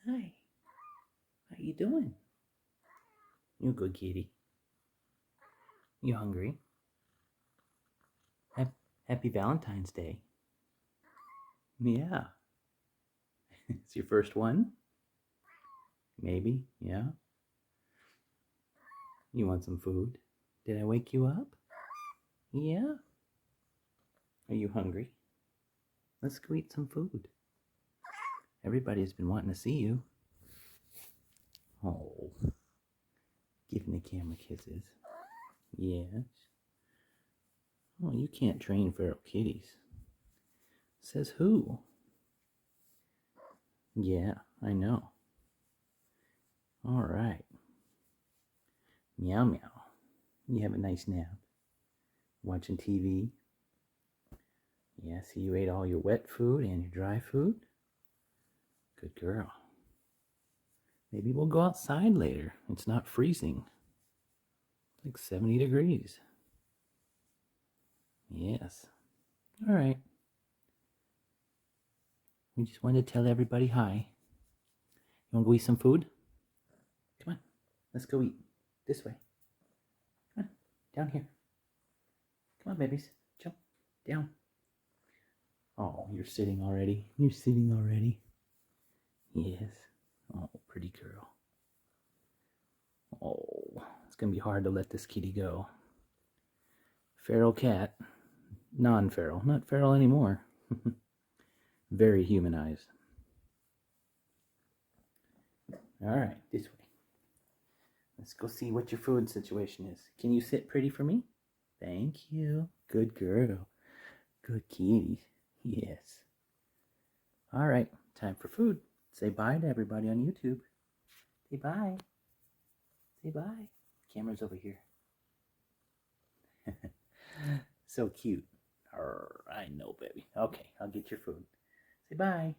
Hi. How you doing? You a good kitty. You hungry? Happy Valentine's Day. Yeah. It's your first one? Maybe, yeah. You want some food? Did I wake you up? Yeah. Are you hungry? Let's go eat some food. Everybody's been wanting to see you. Oh. Giving the camera kisses. Yes. Oh, you can't train feral kitties. Says who? Yeah, I know. All right. Meow meow. You have a nice nap. Watching TV. Yeah, see you ate all your wet food and your dry food. Good girl. Maybe we'll go outside later. It's not freezing. It's like 70 degrees. Yes. All right. We just wanted to tell everybody hi. You want to go eat some food? Come on. Let's go eat. This way. Come on. Down here. Come on, babies. Jump. Down. Oh, you're sitting already. You're sitting already. Yes. Oh, pretty girl. Oh, it's going to be hard to let this kitty go. Feral cat. Non-feral. Not feral anymore. Very humanized. Alright, this way. Let's go see what your food situation is. Can you sit pretty for me? Thank you. Good girl. Good kitty. Yes. Alright, time for food. Say bye to everybody on YouTube. Say bye. Say bye. Camera's over here. So cute. I know, baby. Okay, I'll get your food. Say bye.